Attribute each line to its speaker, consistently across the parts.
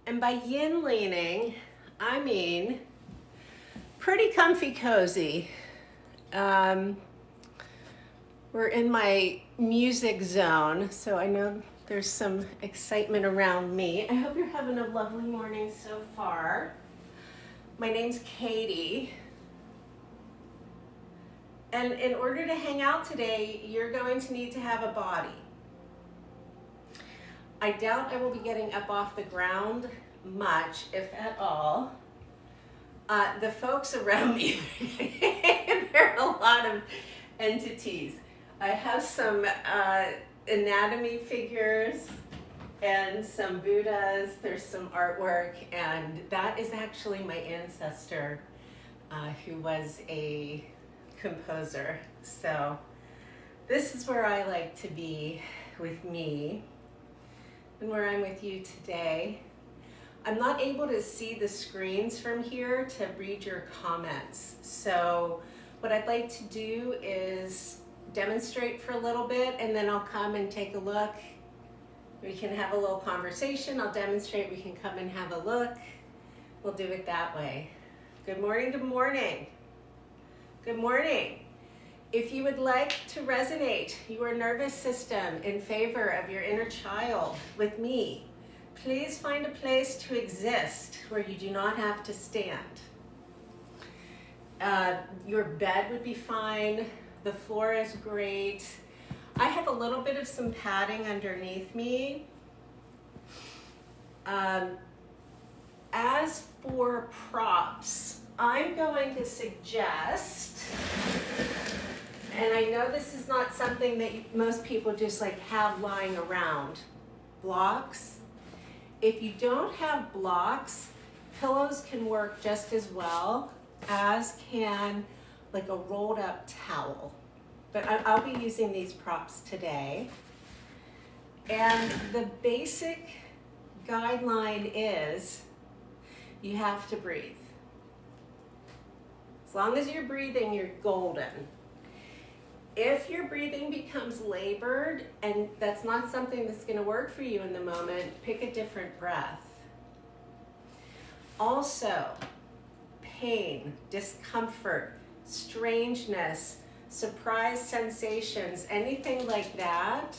Speaker 1: And by yin leaning, I mean pretty comfy cozy. We're in my music zone, so I know there's some excitement around me. I hope you're having a lovely morning so far. My name's Katie. And in order to hang out today, you're going to need to have a body. I doubt I will be getting up off the ground much, if at all. The folks around me, there are a lot of entities. I have some anatomy figures and some Buddhas. There's some artwork, and that is actually my ancestor who was a composer. So this is where I like to be with me and where I'm with you today. I'm not able to see the screens from here to read your comments. So what I'd like to do is demonstrate for a little bit, and then I'll come and take a look. We can have a little conversation. I'll demonstrate, we can come and have a look. We'll do it that way. Good morning, good morning. Good morning. If you would like to resonate your nervous system in favor of your inner child with me, please find a place to exist where you do not have to stand. Your bed would be fine. The floor is great. I have a little bit of some padding underneath me. As for props, I'm going to suggest, and I know this is not something that most people just like have lying around, blocks. If you don't have blocks, pillows can work just as well, as can like a rolled up towel. But I'll be using these props today. And the basic guideline is you have to breathe. As long as you're breathing, you're golden. If your breathing becomes labored and that's not something that's going to work for you in the moment, pick a different breath. Also, pain, discomfort, strangeness, surprise sensations, anything like that,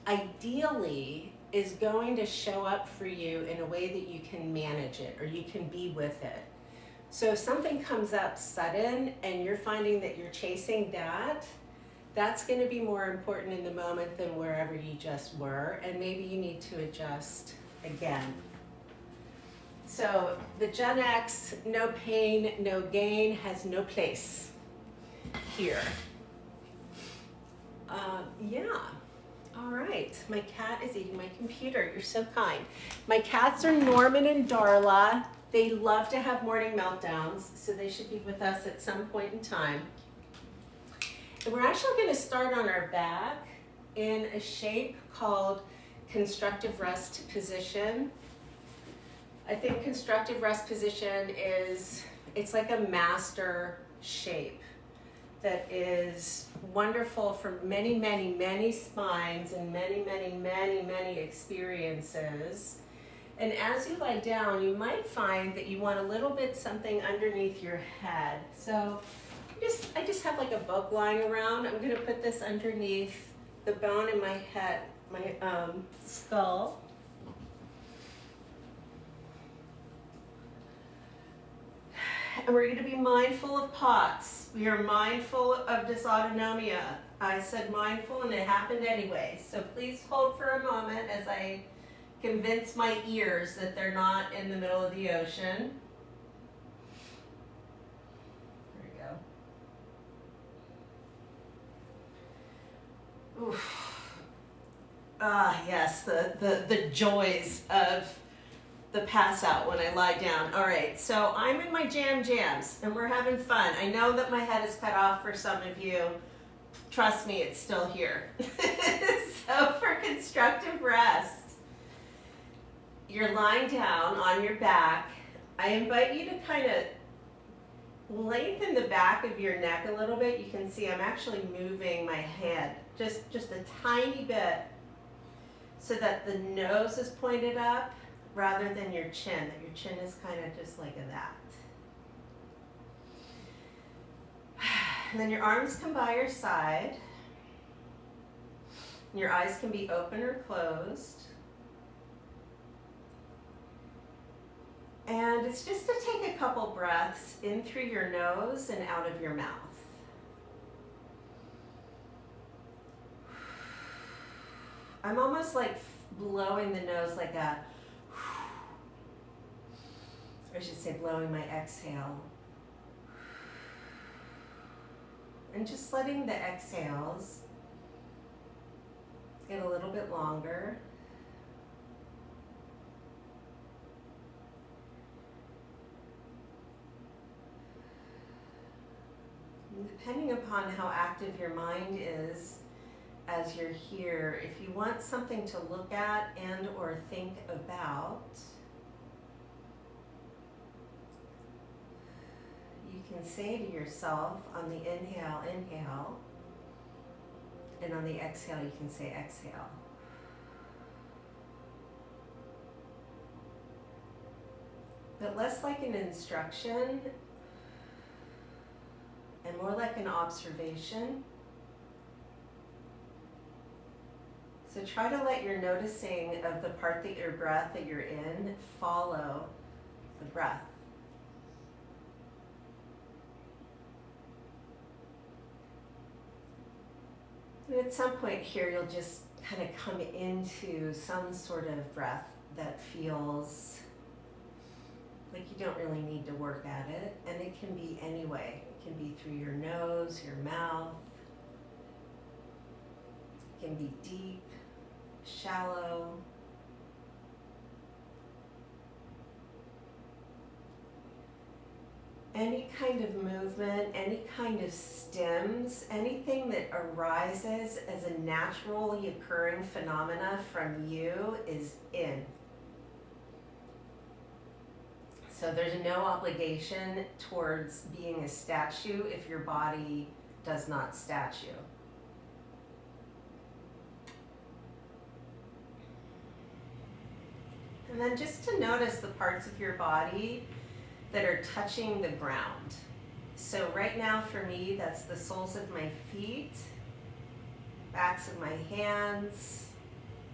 Speaker 1: ideally is going to show up for you in a way that you can manage it or you can be with it. So if something comes up sudden and you're finding that you're chasing that, that's going to be more important in the moment than wherever you just were, and maybe you need to adjust again. So the Gen X, no pain, no gain, has no place here. Yeah, all right. My cat is eating my computer. You're so kind. My cats are Norman and Darla. They love to have morning meltdowns, so they should be with us at some point in time. And we're actually going to start on our back in a shape called constructive rest position. I think constructive rest position is, it's like a master shape that is wonderful for many, many, many spines and many, many, many, many experiences. And as you lie down, you might find that you want a little bit something underneath your head. So I just have like a book lying around. I'm going to put this underneath the bone in my head, my skull. And we're going to be mindful of POTS. We are mindful of dysautonomia. I said mindful and it happened anyway. So please hold for a moment as I convince my ears that they're not in the middle of the ocean. There we go. Oof. Ah, yes, the joys of the pass out when I lie down. All right, so I'm in my jams and we're having fun. I know that my head is cut off for some of you. Trust me, it's still here. So for constructive rest, you're lying down on your back. I invite you to kind of lengthen the back of your neck a little bit. You can see I'm actually moving my head just a tiny bit so that the nose is pointed up. rather than your chin, that your chin is kind of just like that. And then your arms come by your side. Your eyes can be open or closed. And it's just to take a couple breaths in through your nose and out of your mouth. I'm almost like blowing the nose like a, or I should say blowing my exhale. And just letting the exhales get a little bit longer. And depending upon how active your mind is as you're here, if you want something to look at and or think about, you can say to yourself on the inhale, inhale, and on the exhale, you can say exhale. But less like an instruction and more like an observation. So try to let your noticing of the part that your breath that you're in follow the breath. And at some point here, you'll just kind of come into some sort of breath that feels like you don't really need to work at it. And it can be any way. It can be through your nose, your mouth. It can be deep, shallow. Any kind of movement, any kind of stems, anything that arises as a naturally occurring phenomena from you is in. So there's no obligation towards being a statue if your body does not statue. And then just to notice the parts of your body that are touching the ground. So right now for me, that's the soles of my feet, backs of my hands,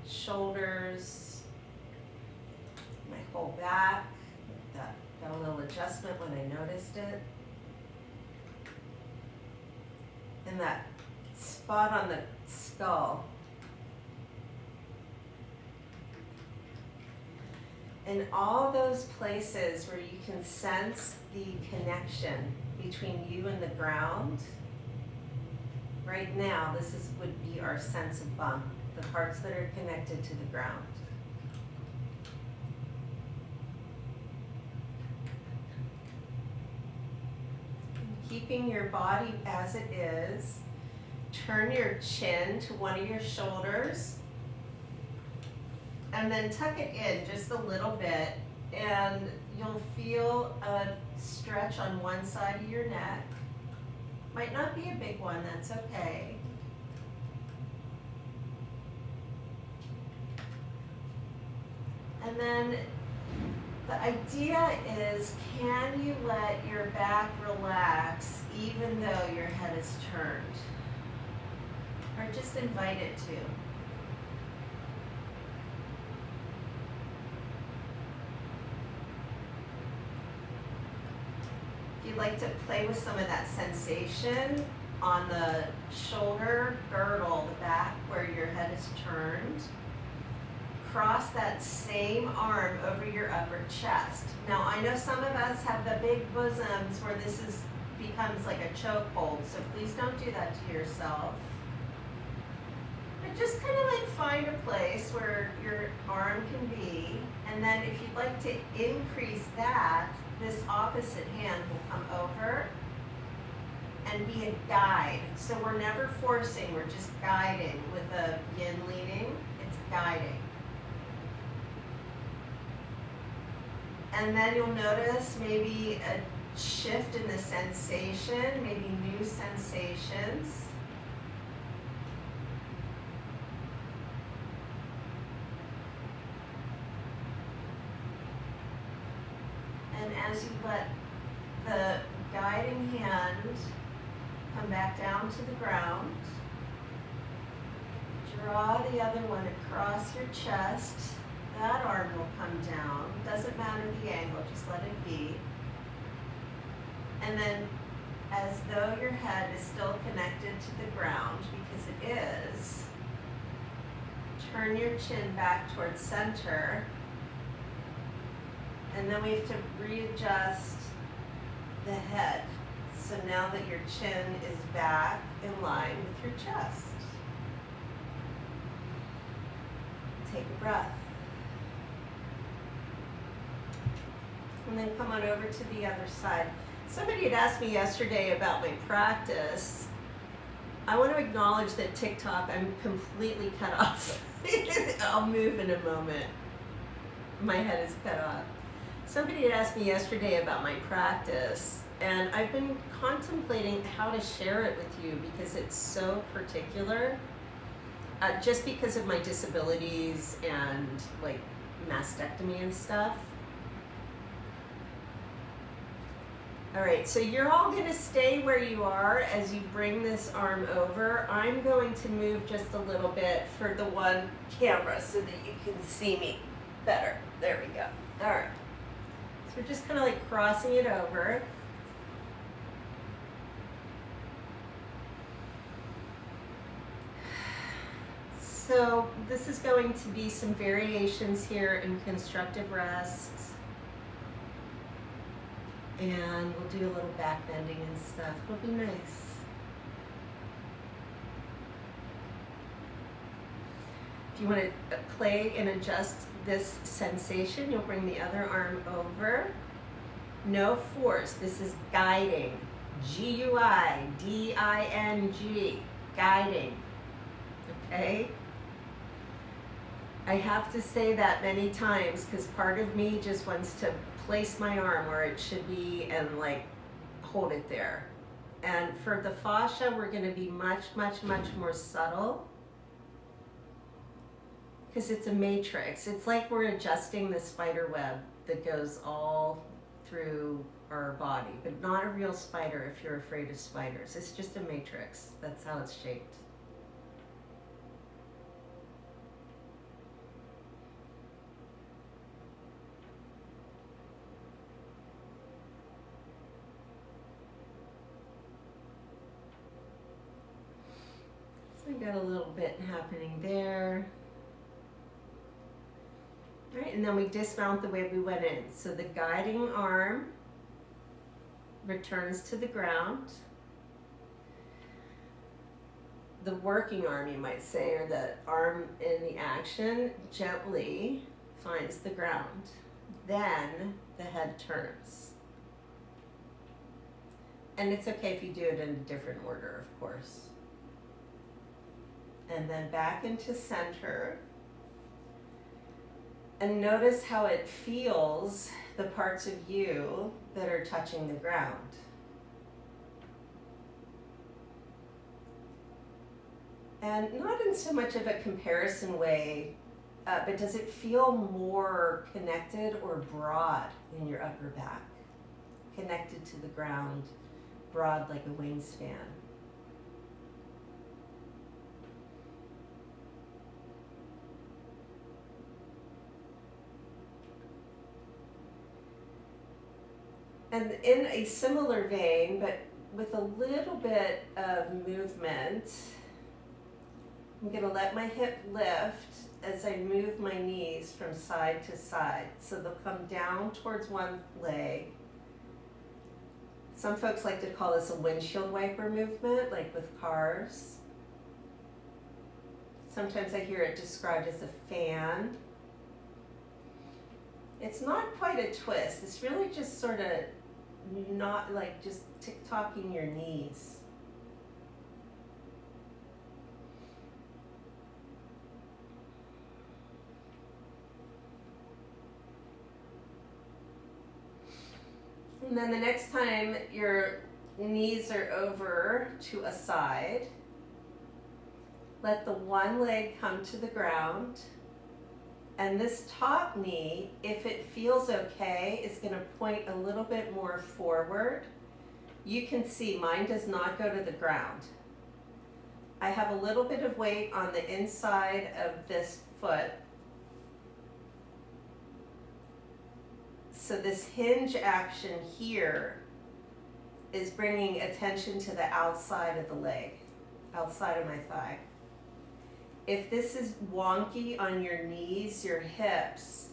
Speaker 1: shoulders, my whole back. Got a little adjustment when I noticed it. And that spot on the skull. And all those places where you can sense the connection between you and the ground. Right now, this would be our sense of bump, the parts that are connected to the ground. And keeping your body as it is, turn your chin to one of your shoulders. And then tuck it in just a little bit, and you'll feel a stretch on one side of your neck. Might not be a big one, that's okay. And then the idea is, can you let your back relax even though your head is turned? Or just invite it to. You'd like to play with some of that sensation on the shoulder girdle, the back where your head is turned. Cross that same arm over your upper chest. Now I know some of us have the big bosoms where this becomes like a chokehold, so please don't do that to yourself. But just kind of like find a place where your arm can be, and then if you'd like to increase that, this opposite hand will come over and be a guide. So we're never forcing, we're just guiding with a yin leading, it's guiding. And then you'll notice maybe a shift in the sensation, maybe new sensations. as you let the guiding hand come back down to the ground, draw the other one across your chest. That arm will come down. Doesn't matter the angle, just let it be. And then, as though your head is still connected to the ground, because it is, turn your chin back towards center. And then we have to readjust the head. So now that your chin is back in line with your chest. Take a breath. And then come on over to the other side. Somebody had asked me yesterday about my practice. I want to acknowledge that TikTok, I'm completely cut off. I'll move in a moment. My head is cut off. Somebody had asked me yesterday about my practice, and I've been contemplating how to share it with you because it's so particular. Just because of my disabilities and like mastectomy and stuff. All right, so you're all gonna stay where you are as you bring this arm over. I'm going to move just a little bit for the one camera so that you can see me better. There we go. All right. So we're just kind of like crossing it over. So this is going to be some variations here in constructive rest. And we'll do a little back bending and stuff. It'll be nice. If you want to play and adjust this sensation, you'll bring the other arm over. No force. This is guiding. Guiding. Guiding. Okay? I have to say that many times because part of me just wants to place my arm where it should be and like hold it there. And for the fascia, we're going to be much, much, much more subtle because it's a matrix. It's like we're adjusting the spider web that goes all through our body, but not a real spider if you're afraid of spiders. It's just a matrix. That's how it's shaped. We got a little bit happening there. All right, and then we dismount the way we went in. So the guiding arm returns to the ground. The working arm, you might say, or the arm in the action, gently finds the ground. Then the head turns. And it's okay if you do it in a different order, of course. And then back into center. And notice how it feels, the parts of you that are touching the ground. And not in so much of a comparison way, but does it feel more connected or broad in your upper back? Connected to the ground, broad like a wingspan. And in a similar vein, but with a little bit of movement, I'm going to let my hip lift as I move my knees from side to side. So they'll come down towards one leg. Some folks like to call this a windshield wiper movement, like with cars. Sometimes I hear it described as a fan. It's not quite a twist. It's really just sort of not like just tick-tocking your knees. And then the next time your knees are over to a side, let the one leg come to the ground And this top knee, if it feels okay, is going to point a little bit more forward. You can see mine does not go to the ground. I have a little bit of weight on the inside of this foot. So this hinge action here is bringing attention to the outside of the leg, outside of my thigh. If this is wonky on your knees, your hips,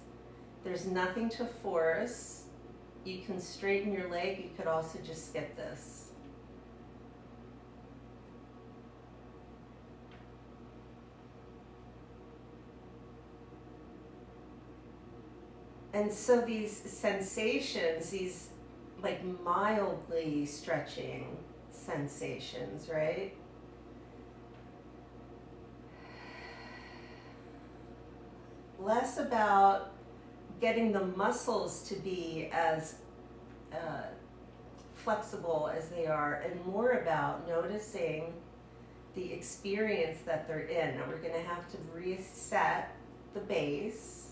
Speaker 1: there's nothing to force. You can straighten your leg. You could also just skip this. And so these sensations, these like mildly stretching sensations, right? Less about getting the muscles to be as flexible as they are, and more about noticing the experience that they're in. Now we're going to have to reset the base.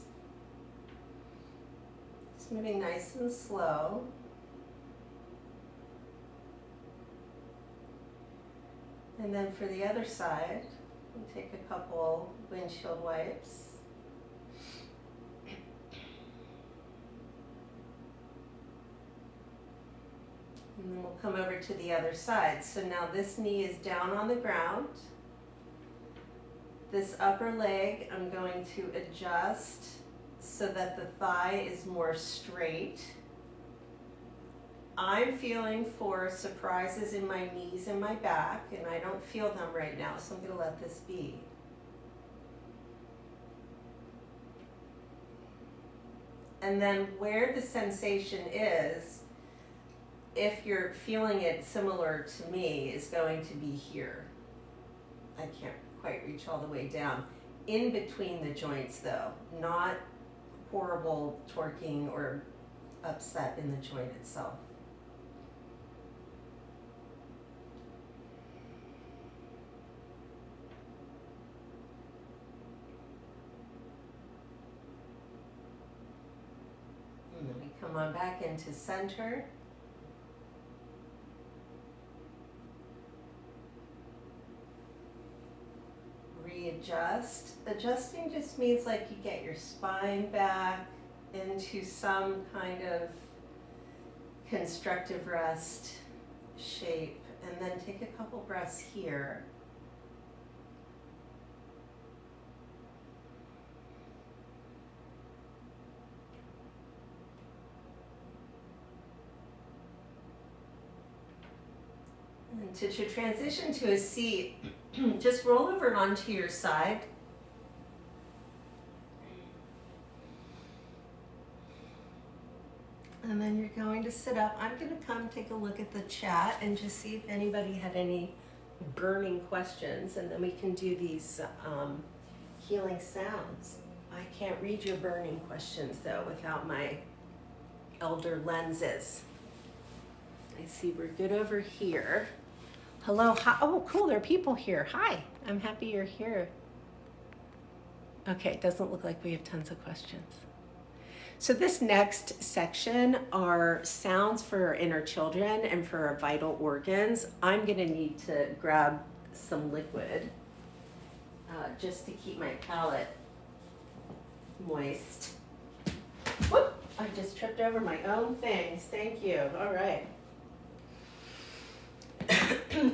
Speaker 1: Just moving nice and slow. And then for the other side, we'll take a couple windshield wipes. And then we'll come over to the other side. So now this knee is down on the ground. This upper leg, I'm going to adjust so that the thigh is more straight. I'm feeling for surprises in my knees and my back, and I don't feel them right now, so I'm going to let this be. And then where the sensation is, if you're feeling it similar to me, is going to be here. I can't quite reach all the way down. In between the joints though, not horrible torquing or upset in the joint itself. And then we come on back into center. Readjust. Adjusting just means like you get your spine back into some kind of constructive rest shape, and then take a couple breaths here. And to transition to a seat, just roll over onto your side. And then you're going to sit up. I'm going to come take a look at the chat and just see if anybody had any burning questions, and then we can do these healing sounds. I can't read your burning questions though without my elder lenses. I see we're good over here. Hello, hi. Oh cool, there are people here. Hi, I'm happy you're here. Okay, it doesn't look like we have tons of questions. So this next section are sounds for our inner children and for our vital organs. I'm gonna need to grab some liquid just to keep my palate moist. Whoop, I just tripped over my own things, thank you, all right.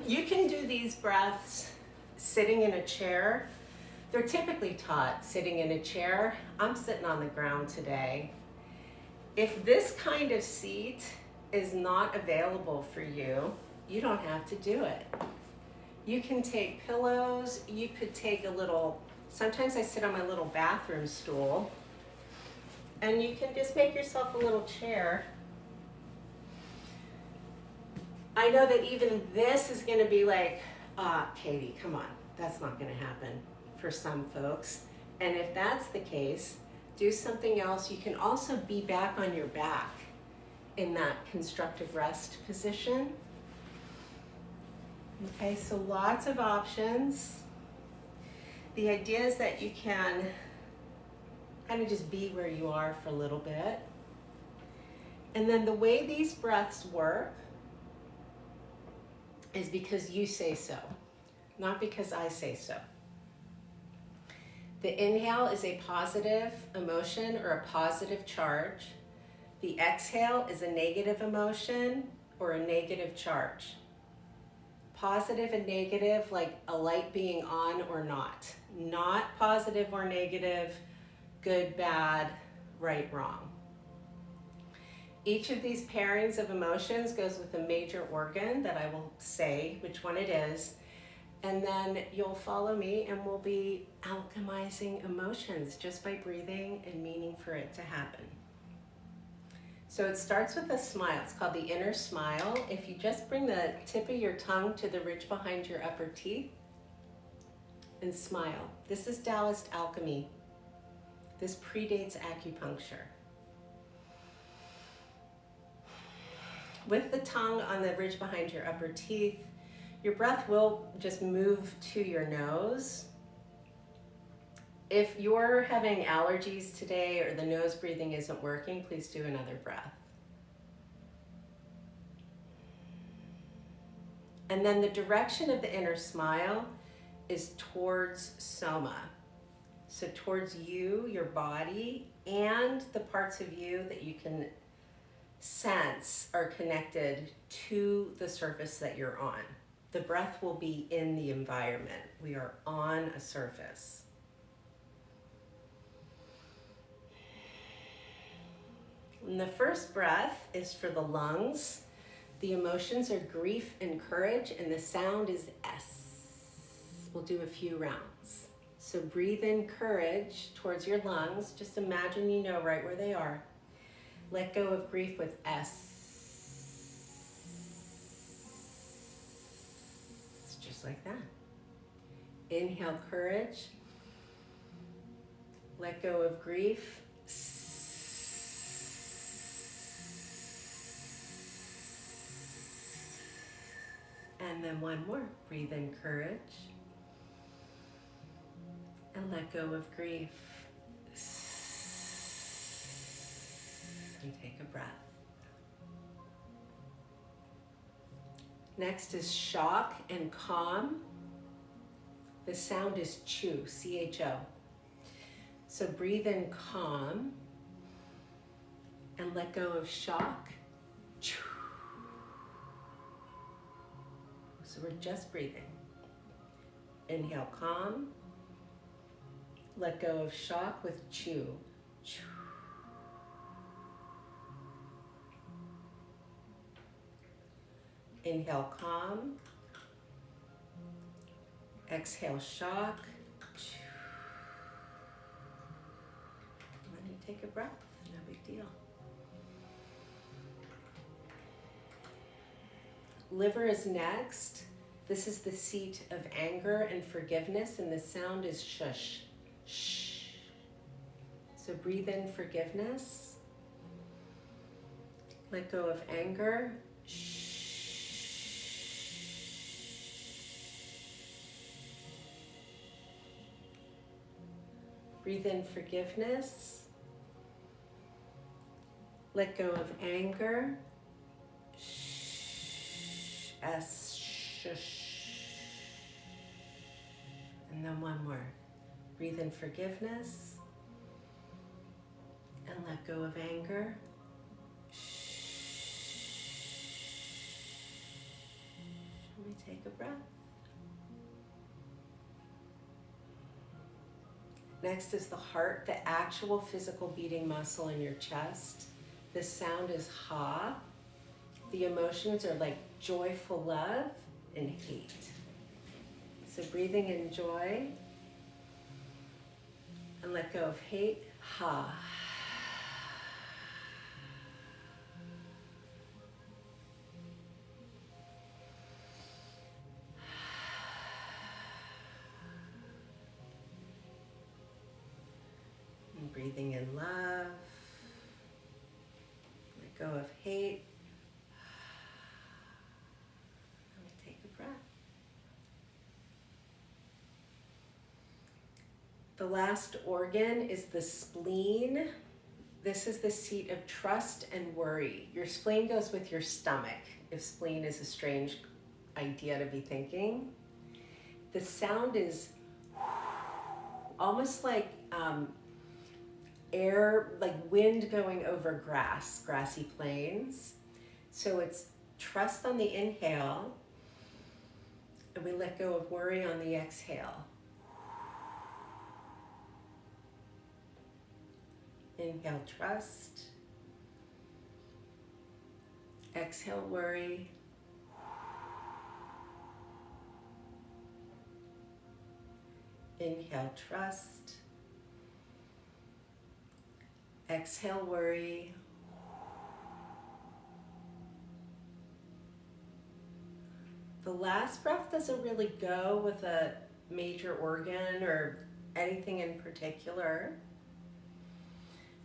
Speaker 1: You can do these breaths sitting in a chair. They're typically taught sitting in a chair. I'm sitting on the ground today. If this kind of seat is not available for you, you don't have to do it. You can take pillows, you could take a little, sometimes I sit on my little bathroom stool, and you can just make yourself a little chair. I know that even this is gonna be like, Katie, come on, that's not gonna happen for some folks. And if that's the case, do something else. You can also be back on your back in that constructive rest position. Okay, so lots of options. The idea is that you can Kind of just be where you are for a little bit. And then the way these breaths work is because you say so, not because I say so. The inhale is a positive emotion or a positive charge. The exhale is a negative emotion or a negative charge. Positive and negative, like a light being on or not. Not positive or negative, good, bad, right, wrong. Each of these pairings of emotions goes with a major organ that I will say which one it is. And then you'll follow me and we'll be alchemizing emotions just by breathing and meaning for it to happen. So it starts with a smile. It's called the inner smile. If you just bring the tip of your tongue to the ridge behind your upper teeth and smile. This is Taoist alchemy. This predates acupuncture. With the tongue on the ridge behind your upper teeth, your breath will just move to your nose. If you're having allergies today or the nose breathing isn't working, please do another breath. And then the direction of the inner smile is towards Soma. So towards you, your body, and the parts of you that you can sense are connected to the surface that you're on. The breath will be in the environment. We are on a surface. And the first breath is for the lungs. The emotions are grief and courage, and the sound is S. We'll do a few rounds. So breathe in courage towards your lungs. Just imagine you know right where they are. Let go of grief with S. Just like that. Inhale courage. Let go of grief. And then one more. Breathe in courage. And let go of grief. And take a breath. Next is shock and calm. The sound is chu, C-H-O. So breathe in calm and let go of shock. Chu. So we're just breathing. Inhale calm. Let go of shock with chu. Chu. Inhale calm. Exhale shock. Then you take a breath, no big deal. Liver is next. This is the seat of anger and forgiveness, and the sound is shush. Shh. So breathe in forgiveness. Let go of anger. Shh. Breathe in forgiveness. Let go of anger. Shh. S. Shush. And then one more. Breathe in forgiveness. And let go of anger. Shh. Shall we take a breath? Next is the heart, the actual physical beating muscle in your chest. The sound is ha. The emotions are like joyful love and hate. So breathing in joy and let go of hate, ha. And breathing in love, let go of hate. The last organ is the spleen. This is the seat of trust and worry. Your spleen goes with your stomach, if spleen is a strange idea to be thinking. The sound is almost like air, like wind going over grass, grassy plains. So it's trust on the inhale, and we let go of worry on the exhale. Inhale, trust. Exhale, worry. Inhale, trust. Exhale, worry. The last breath doesn't really go with a major organ or anything in particular.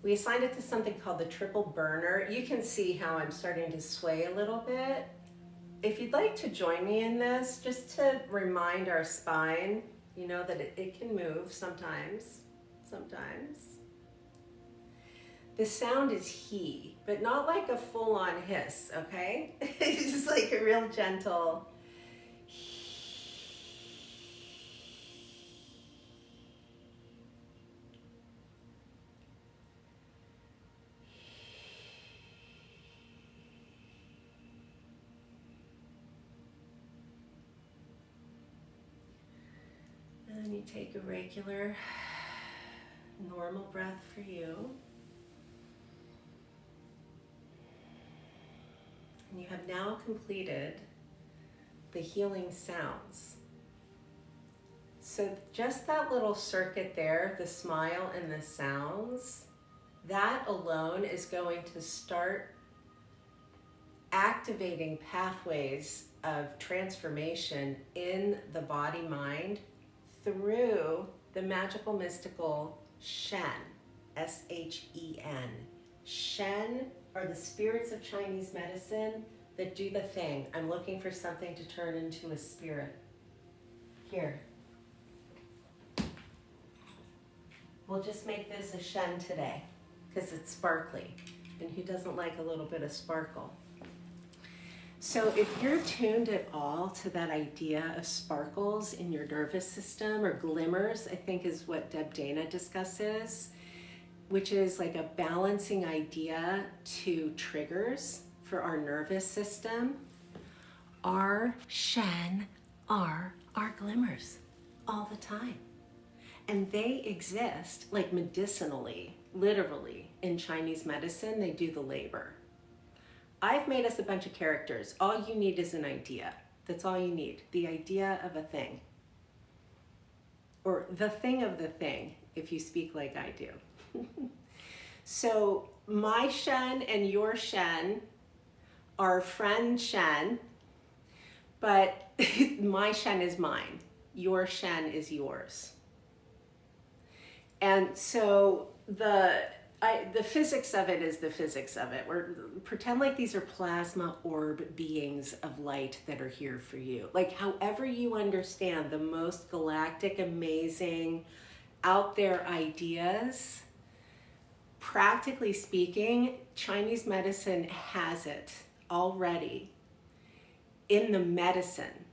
Speaker 1: We assigned it to something called the triple burner. You can see how I'm starting to sway a little bit. If you'd like to join me in this, just to remind our spine, you know, that it can move sometimes. The sound is he, but not like a full-on hiss, okay? It's just like a real gentle and you take a regular, normal breath for you. And you have now completed the healing sounds. So just that little circuit there, the smile and the sounds, that alone is going to start activating pathways of transformation in the body-mind through the magical, mystical Shen, S-H-E-N. Shen are the spirits of Chinese medicine that do the thing. I'm looking for something to turn into a spirit. Here. We'll just make this a Shen today because it's sparkly. And who doesn't like a little bit of sparkle? So if you're tuned at all to that idea of sparkles in your nervous system, or glimmers, I think is what Deb Dana discusses, which is like a balancing idea to triggers for our nervous system, our Shen are our glimmers all the time. And they exist like medicinally, literally, in Chinese medicine. They do the labor. I've made us a bunch of characters. All you need is an idea. That's all you need. The idea of a thing. Or the thing of the thing, if you speak like I do. So my Shen and your Shen are friend Shen, but my Shen is mine. Your Shen is yours. And so the physics of it is the physics of it. Pretend like these are plasma orb beings of light that are here for you. Like however you understand the most galactic, amazing, out there ideas, practically speaking, Chinese medicine has it already in the medicine.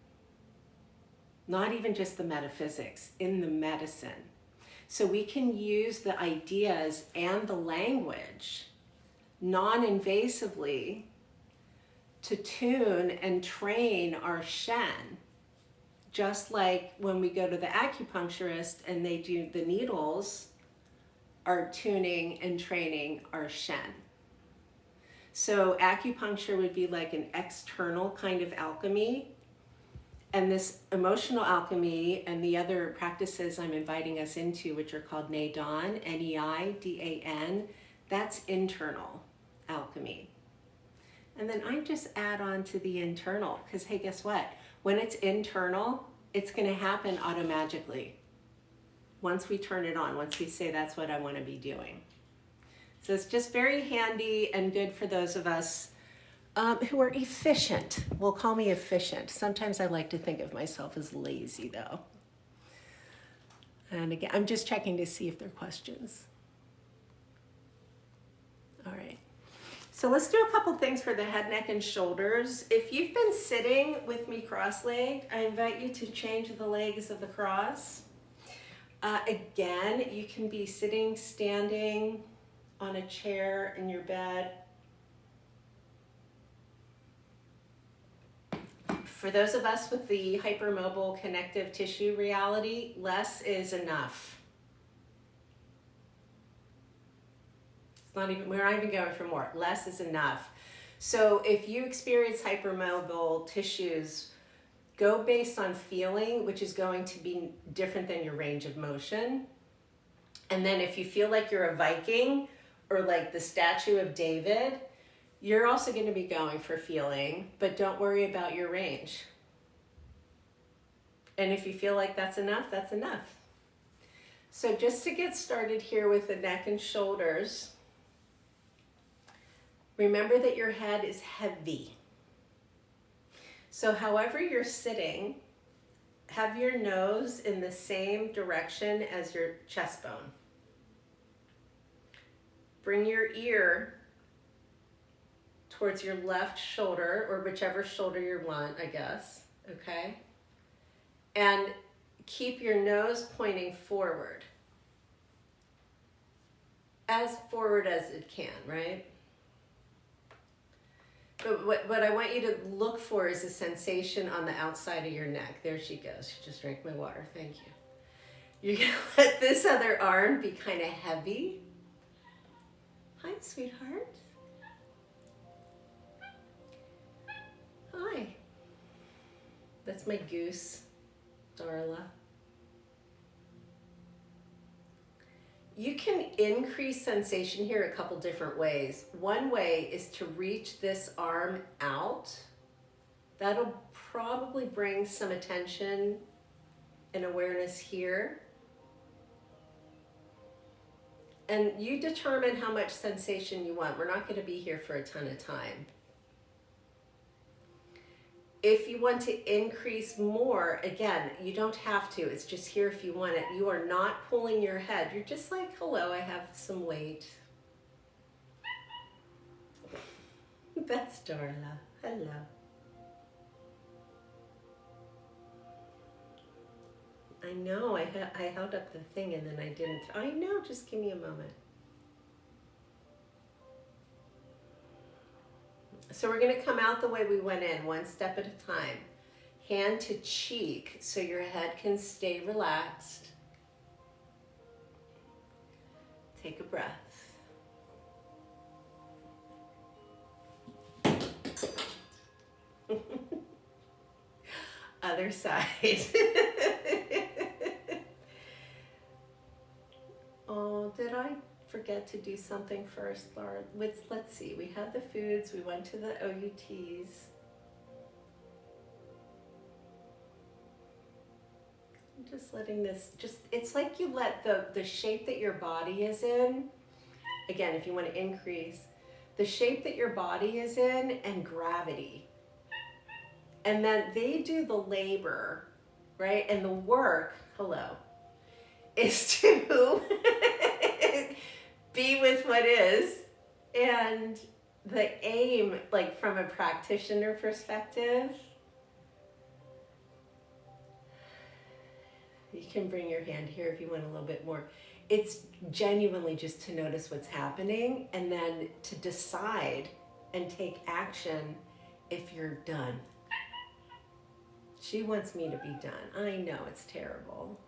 Speaker 1: Not even just the metaphysics, in the medicine. So we can use the ideas and the language non-invasively to tune and train our Shen. Just like when we go to the acupuncturist and they do the needles, are tuning and training our Shen. So acupuncture would be like an external kind of alchemy. And this emotional alchemy and the other practices I'm inviting us into, which are called Neidan, N-E-I-D-A-N, that's internal alchemy. And then I just add on to the internal, because hey, guess what? When it's internal, it's going to happen automagically. Once we turn it on, once we say that's what I want to be doing. So it's just very handy and good for those of us who are efficient. Well, call me efficient. Sometimes I like to think of myself as lazy, though. And again, I'm just checking to see if there are questions. All right. So let's do a couple things for the head, neck, and shoulders. If you've been sitting with me cross-legged, I invite you to change the legs of the cross. Again, you can be sitting, standing, on a chair, in your bed. For those of us with the hypermobile connective tissue reality, less is enough. We're not even going for more. Less is enough. So if you experience hypermobile tissues, go based on feeling, which is going to be different than your range of motion. And then if you feel like you're a Viking or like the statue of David, you're also going to be going for feeling, but don't worry about your range. And if you feel like that's enough, that's enough. So just to get started here with the neck and shoulders, remember that your head is heavy. So however you're sitting, have your nose in the same direction as your chest bone. Bring your ear towards your left shoulder, or whichever shoulder you want, I guess, okay? And keep your nose pointing forward. As forward as it can, right? But what I want you to look for is a sensation on the outside of your neck. There she goes. She just drank my water. Thank you. You're going to let this other arm be kind of heavy. Hi, sweetheart. Hi. That's my goose, Darla. You can increase sensation here a couple different ways. One way is to reach this arm out. That'll probably bring some attention and awareness here. And you determine how much sensation you want. We're not going to be here for a ton of time. If you want to increase more, again, you don't have to. It's just here if you want it. You are not pulling your head. You're just like, hello, I have some weight. That's Darla. Hello. I know, I held up the thing and then I didn't. I know, just give me a moment. So we're going to come out the way we went in, one step at a time. Hand to cheek so your head can stay relaxed. Take a breath. Other side. Oh, did I forget to do something first, Laura? Let's see. We had the foods. We went to the OUTs. I'm just letting this, it's like you let the shape that your body is in, again, if you want to increase, the shape that your body is in and gravity. And then they do the labor, right? And the work, hello, is to be with what is. And the aim, like from a practitioner perspective, you can bring your hand here if you want a little bit more. It's genuinely just to notice what's happening and then to decide and take action if you're done. She wants me to be done. I know, it's terrible.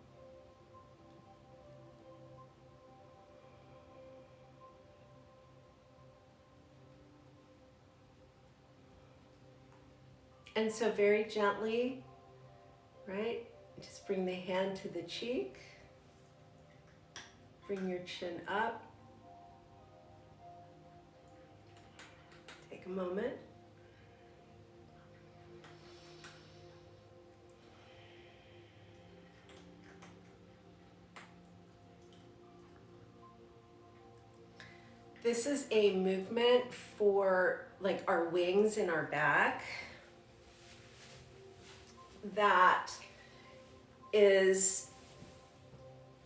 Speaker 1: And so very gently, right? Just bring the hand to the cheek. Bring your chin up. Take a moment. This is a movement for like our wings and our back that is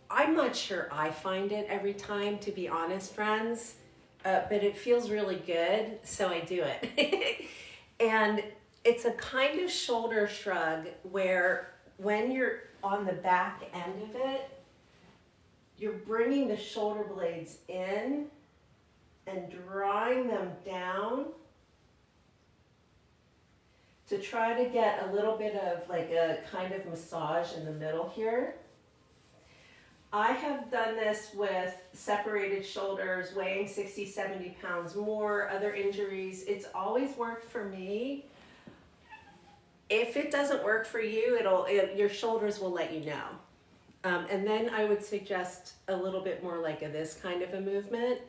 Speaker 1: I'm not sure I find it every time, to be honest, friends, but it feels really good, so I do it. And it's a kind of shoulder shrug where when you're on the back end of it, you're bringing the shoulder blades in and drawing them down to try to get a little bit of like a kind of massage in the middle here. I have done this with separated shoulders, weighing 60, 70 pounds more, other injuries. It's always worked for me. If it doesn't work for you, your shoulders will let you know. And then I would suggest a little bit more like this kind of a movement.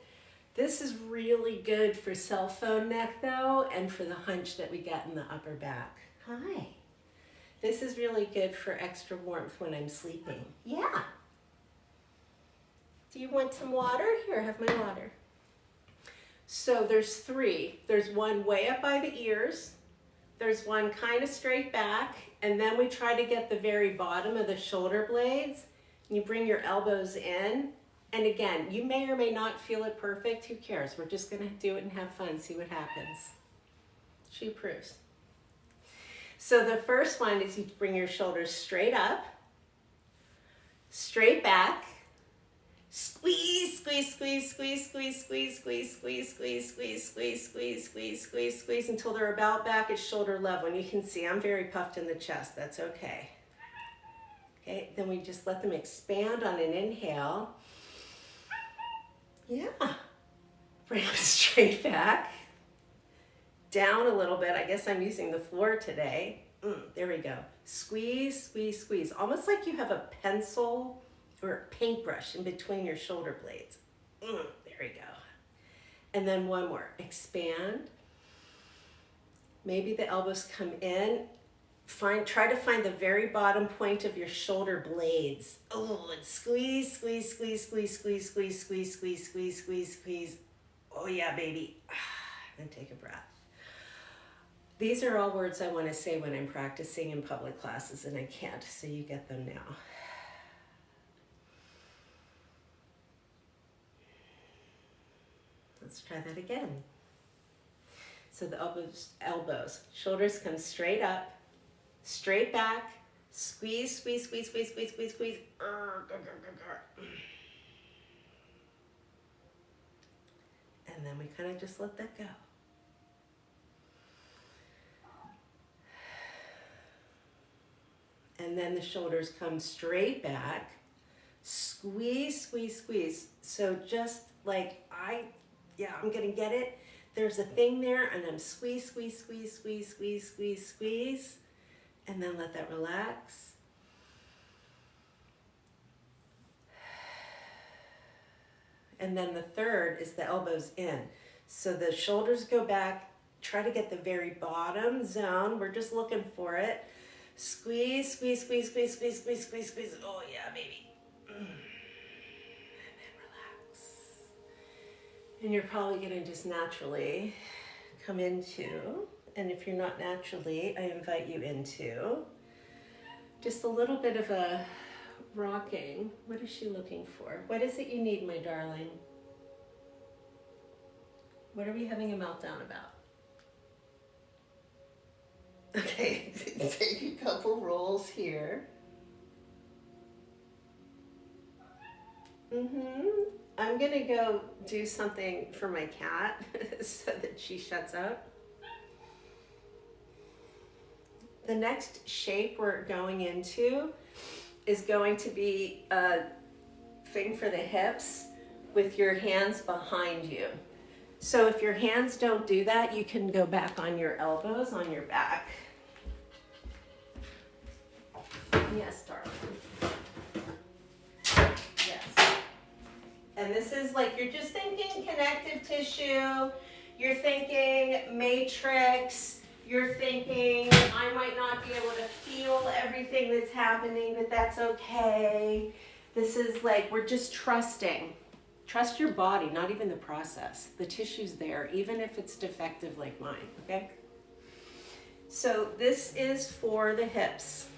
Speaker 1: This is really good for cell phone neck though, and for the hunch that we get in the upper back. Hi. This is really good for extra warmth when I'm sleeping. Yeah. Do you want some water? Here, have my water. So there's three. There's one way up by the ears. There's one kind of straight back. And then we try to get the very bottom of the shoulder blades. You bring your elbows in. And again, you may or may not feel it perfect. Who cares? We're just going to do it and have fun, see what happens. She approves. So the first one is you bring your shoulders straight up, straight back, squeeze, squeeze, squeeze, squeeze, squeeze, squeeze, squeeze, squeeze, squeeze, squeeze, squeeze, squeeze, squeeze, squeeze, squeeze until they're about back at shoulder level. And you can see I'm very puffed in the chest. That's okay. Okay, then we just let them expand on an inhale. Yeah. Bring them straight back. Down a little bit. I guess I'm using the floor today. There we go. Squeeze, squeeze, squeeze. Almost like you have a pencil or a paintbrush in between your shoulder blades. There we go. And then one more. Expand. Maybe the elbows come in. Try to find the very bottom point of your shoulder blades. Oh, and squeeze, squeeze, squeeze, squeeze, squeeze, squeeze, squeeze, squeeze, squeeze, squeeze, squeeze. Oh yeah, baby. And take a breath. These are all words I want to say when I'm practicing in public classes, and I can't, so you get them now. Let's try that again. So the elbows, shoulders come straight up, straight back, squeeze, squeeze, squeeze, squeeze, squeeze, squeeze, squeeze. And then we kind of just let that go. And then the shoulders come straight back, squeeze, squeeze, squeeze. So just like I'm gonna get it. There's a thing there, and I'm squeeze, squeeze, squeeze, squeeze, squeeze, squeeze, squeeze, and then let that relax. And then the third is the elbows in. So the shoulders go back, try to get the very bottom zone. We're just looking for it. Squeeze, squeeze, squeeze, squeeze, squeeze, squeeze, squeeze, squeeze. Oh yeah, baby. And then relax. And you're probably gonna just naturally come into, and if you're not naturally, I invite you into just a little bit of a rocking. What is she looking for? What is it you need, my darling? What are we having a meltdown about? Okay, take a couple rolls here. I'm gonna go do something for my cat so that she shuts up. The next shape we're going into is going to be a thing for the hips with your hands behind you. So if your hands don't do that, you can go back on your elbows on your back. Yes, darling. Yes. And this is like, you're just thinking connective tissue, you're thinking matrix, you're thinking I might not be able to feel everything that's happening, but that's okay. This is like, we're just trusting. Trust your body, not even the process. The tissue's there, even if it's defective like mine, okay? So this is for the hips.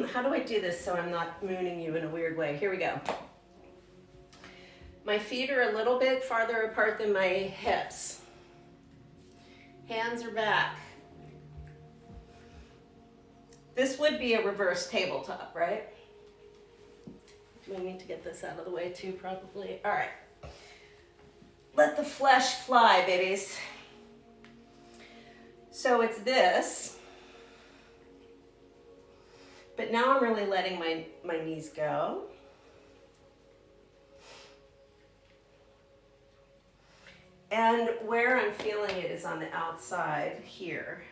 Speaker 1: how do I do this so I'm not mooning you in a weird way? Here we go. My feet are a little bit farther apart than my hips. Hands are back. This would be a reverse tabletop, right? Do I need to get this out of the way too, probably? All right. Let the flesh fly, babies. So it's this. But now I'm really letting my knees go. And where I'm feeling it is on the outside here.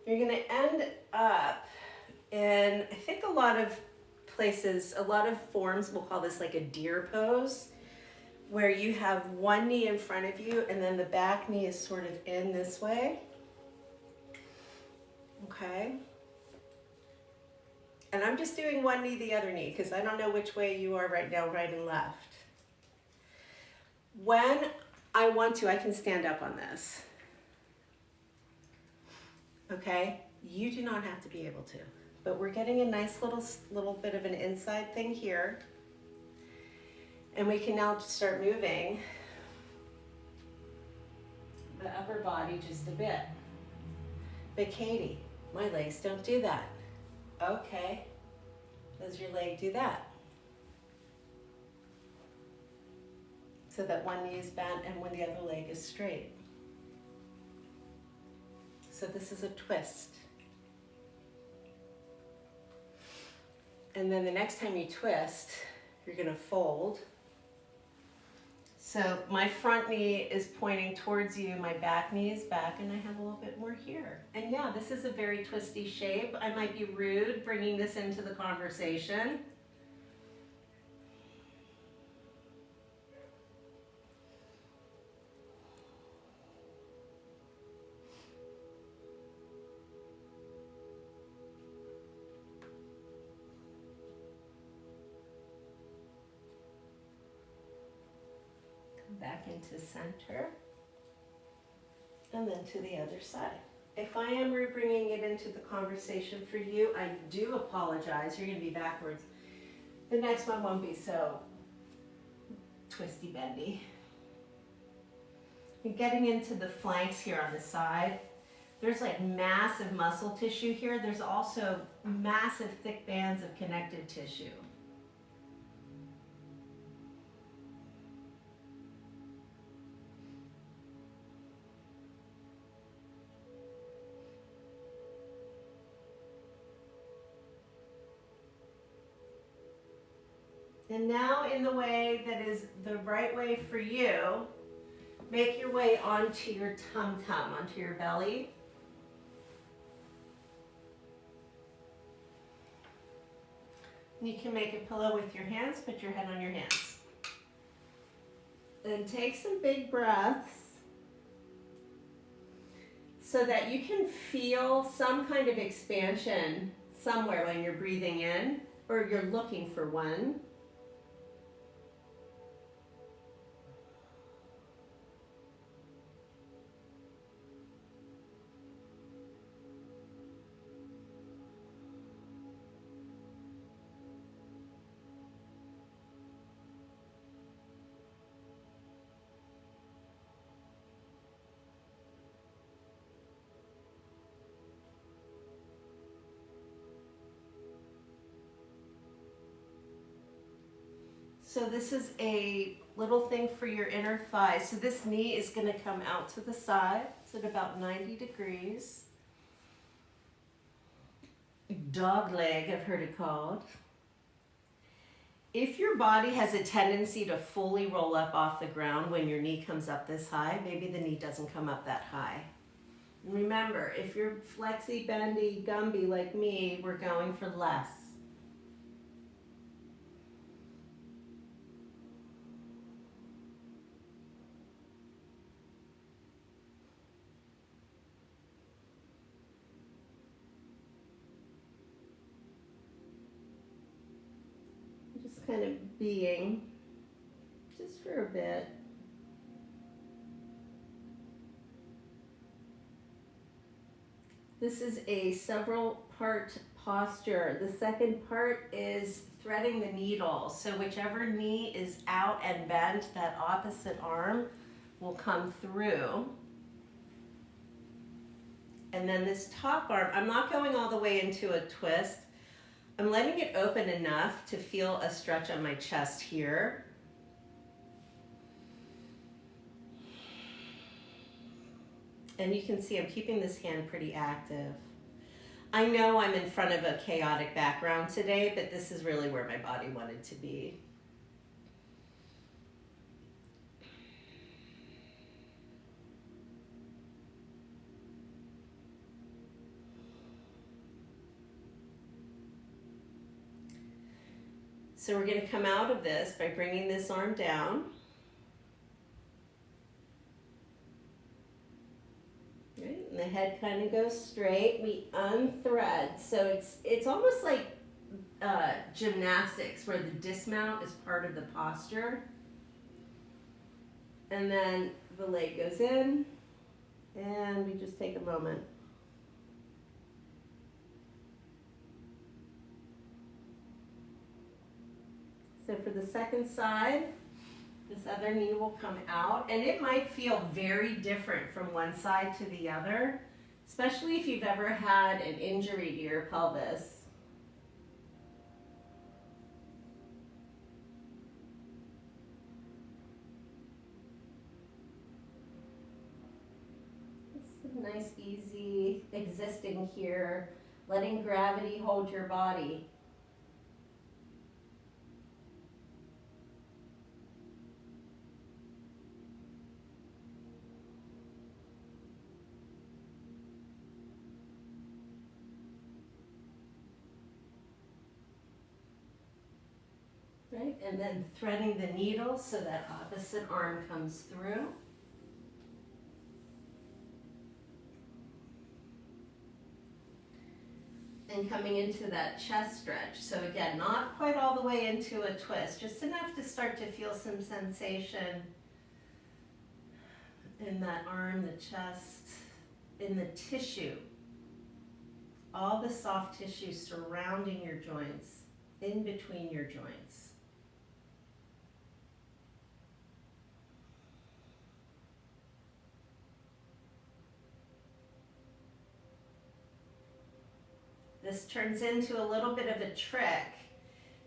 Speaker 1: You're going to end up in, I think a lot of places, a lot of forms will call this like a deer pose, where you have one knee in front of you and then the back knee is sort of in this way. Okay. And I'm just doing one knee, the other knee, because I don't know which way you are right now, right and left. When I want to, I can stand up on this. Okay? You do not have to be able to. But we're getting a nice little bit of an inside thing here. And we can now start moving the upper body just a bit. But Katie, my legs don't do that. Okay. Does your leg do that? So that one knee is bent and when the other leg is straight. So this is a twist. And then the next time you twist, you're going to fold. So my front knee is pointing towards you, my back knee is back, and I have a little bit more here. And yeah, this is a very twisty shape. I might be rude bringing this into the conversation. Back into center, and then to the other side. If I am bringing it into the conversation for you, I do apologize. You're going to be backwards. The next one won't be so twisty bendy. You're getting into the flanks here on the side. There's like massive muscle tissue here. There's also massive thick bands of connective tissue. And now in the way that is the right way for you, make your way onto your tum-tum, onto your belly. You can make a pillow with your hands, put your head on your hands. Then take some big breaths so that you can feel some kind of expansion somewhere when you're breathing in, or you're looking for one. So this is a little thing for your inner thigh. So this knee is going to come out to the side. It's at about 90 degrees. Dog leg, I've heard it called. If your body has a tendency to fully roll up off the ground when your knee comes up this high, maybe the knee doesn't come up that high. And remember, if you're flexy, bendy, Gumby like me, we're going for less. Kind of being just for a bit. This is a several part posture. The second part is threading the needle. So whichever knee is out and bent, that opposite arm will come through. And then this top arm, I'm not going all the way into a twist. I'm letting it open enough to feel a stretch on my chest here. And you can see I'm keeping this hand pretty active. I know I'm in front of a chaotic background today, but this is really where my body wanted to be. So we're going to come out of this by bringing this arm down. Right? And the head kind of goes straight. We unthread. So it's almost like gymnastics where the dismount is part of the posture. And then the leg goes in and we just take a moment. So for the second side, this other knee will come out, and it might feel very different from one side to the other, especially if you've ever had an injury to your pelvis. It's nice, easy existing here, letting gravity hold your body. Right? And then threading the needle so that opposite arm comes through. And coming into that chest stretch. So again, not quite all the way into a twist, just enough to start to feel some sensation in that arm, the chest, in the tissue. All the soft tissue surrounding your joints, in between your joints. This turns into a little bit of a trick.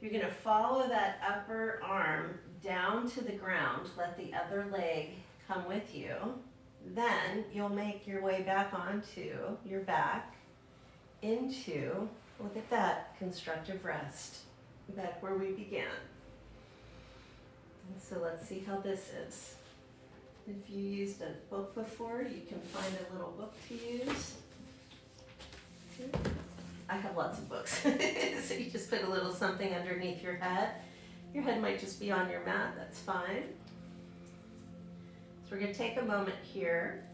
Speaker 1: You're going to follow that upper arm down to the ground, let the other leg come with you. Then you'll make your way back onto your back into, look at that, constructive rest, back where we began. And so let's see how this is. If you used a book before, you can find a little book to use. I have lots of books. So you just put a little something underneath your head. Your head might just be on your mat, that's fine. So we're going to take a moment here.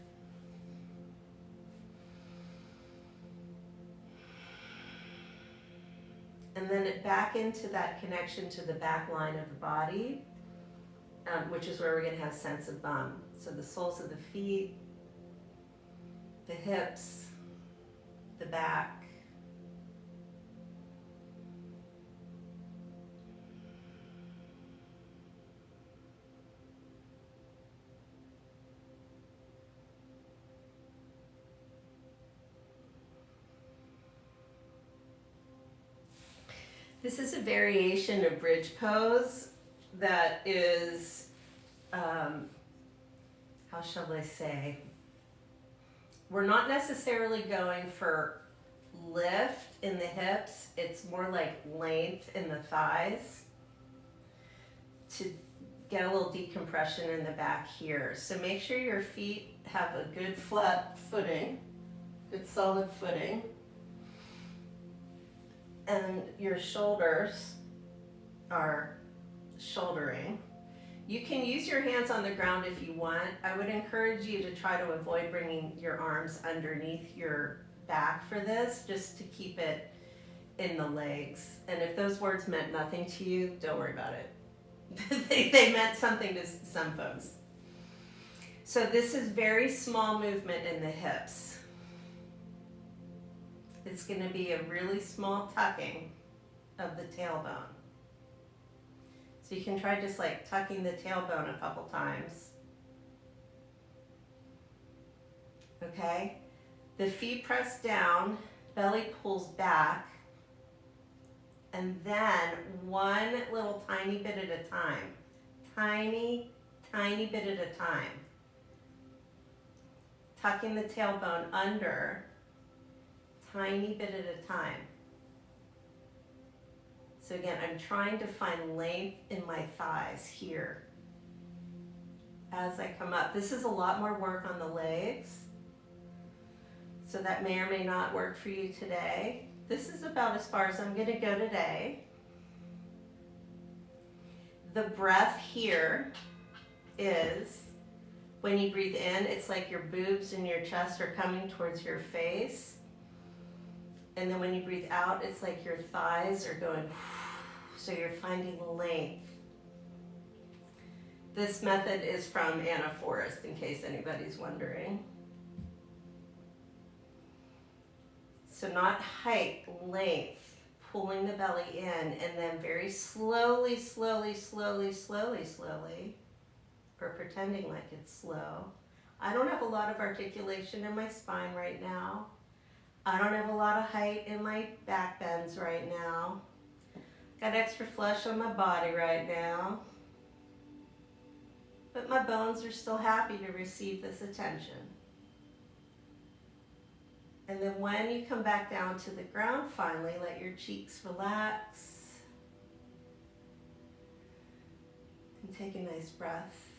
Speaker 1: And then back into that connection to the back line of the body, which is where we're going to have sense of bum. So the soles of the feet, the hips, the back. This is a variation of bridge pose that is, how shall I say, we're not necessarily going for lift in the hips, it's more like length in the thighs to get a little decompression in the back here. So make sure your feet have a good flat footing, good solid footing. And your shoulders are shouldering. You can use your hands on the ground if you want. I would encourage you to try to avoid bringing your arms underneath your back for this, just to keep it in the legs. And if those words meant nothing to you, don't worry about it. they meant something to some folks. So this is very small movement in the hips. It's going to be a really small tucking of the tailbone. So you can try just like tucking the tailbone a couple times. Okay? The feet press down, belly pulls back, and then one little tiny bit at a time. Tiny, tiny bit at a time. Tucking the tailbone under, tiny bit at a time. So again, I'm trying to find length in my thighs here as I come up. This is a lot more work on the legs, so that may or may not work for you today. This is about as far as I'm going to go today. The breath here is, when you breathe in, it's like your boobs and your chest are coming towards your face. And then when you breathe out, it's like your thighs are going, so you're finding length. This method is from Anna Forrest, in case anybody's wondering. So not height, length, pulling the belly in, and then very slowly, slowly, slowly, slowly, slowly, or pretending like it's slow. I don't have a lot of articulation in my spine right now. I don't have a lot of height in my back bends right now. Got extra flesh on my body right now. But my bones are still happy to receive this attention. And then when you come back down to the ground finally, let your cheeks relax. And take a nice breath.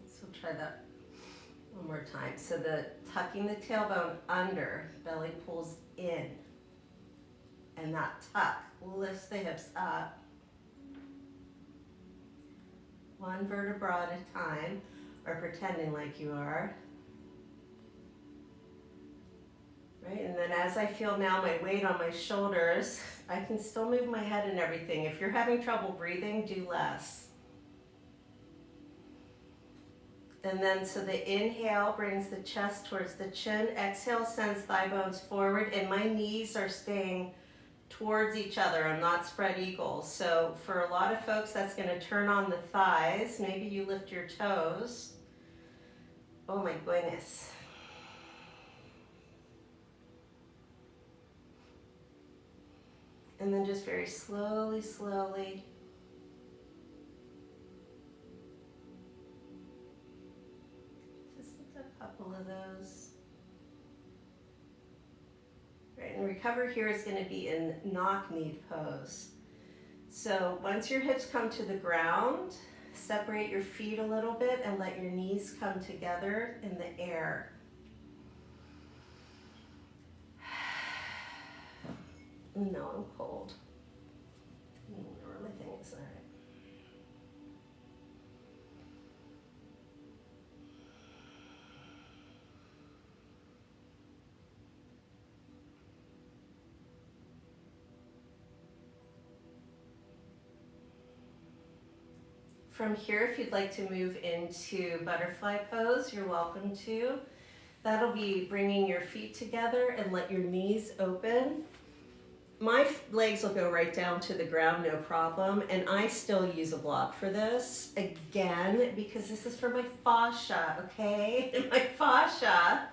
Speaker 1: So try that one more time. So the tucking the tailbone under, belly pulls in. And that tuck lifts the hips up. One vertebra at a time, or pretending like you are. Right, and then as I feel now my weight on my shoulders, I can still move my head and everything. If you're having trouble breathing, do less. And then so the inhale brings the chest towards the chin, exhale sends thigh bones forward, and my knees are staying towards each other. I'm not spread eagle. So for a lot of folks, that's going to turn on the thighs. Maybe you lift your toes. Oh my goodness. And then just very slowly, slowly. Just a couple of those. And recover here is going to be in knock-kneed pose. So once your hips come to the ground, separate your feet a little bit and let your knees come together in the air. No, I'm cold. Where are my things? All right. From here, if you'd like to move into butterfly pose, you're welcome to. That'll be bringing your feet together and let your knees open. My legs will go right down to the ground, no problem, and I still use a block for this, again, because this is for my fascia, okay? And my fascia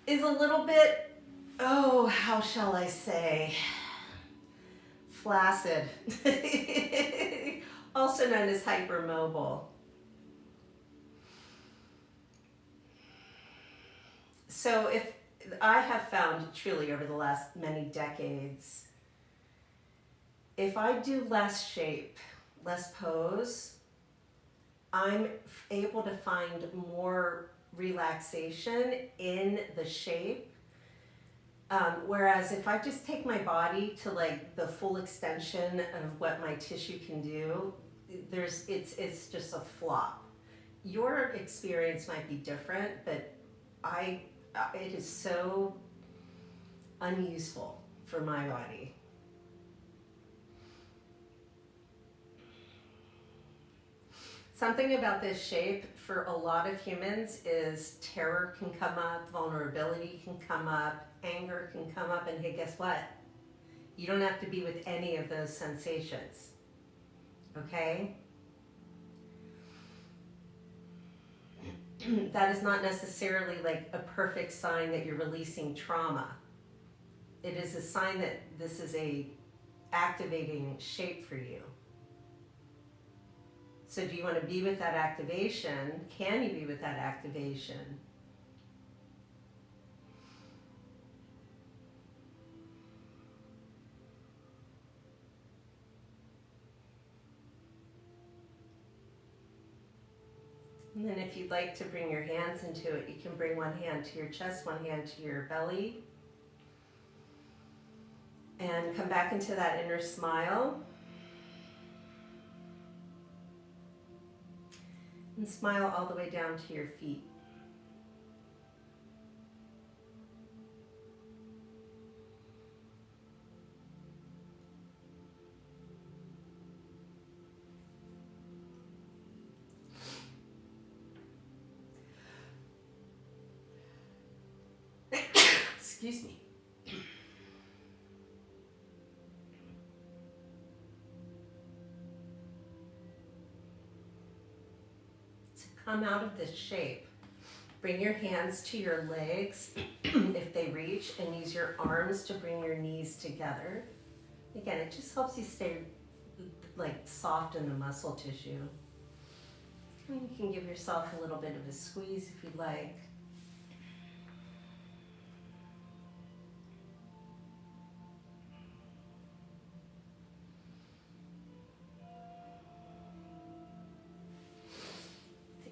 Speaker 1: is a little bit, oh, how shall I say, flaccid. Also known as hypermobile. So if I have found truly over the last many decades, if I do less shape, less pose, I'm able to find more relaxation in the shape. Whereas if I just take my body to like the full extension of what my tissue can do, it's just a flop. Your experience might be different, but it is so unuseful for my body. Something about this shape for a lot of humans is terror can come up, vulnerability can come up, anger can come up, and hey, guess what? You don't have to be with any of those sensations, okay? That is not necessarily like a perfect sign that you're releasing trauma. It is a sign that this is a activating shape for you. So do you want to be with that activation? Can you be with that activation? And then if you'd like to bring your hands into it, you can bring one hand to your chest, one hand to your belly. And come back into that inner smile. And smile all the way down to your feet. Excuse me. Come out of this shape. Bring your hands to your legs if they reach, and use your arms to bring your knees together. Again, it just helps you stay like soft in the muscle tissue. And you can give yourself a little bit of a squeeze if you'd like.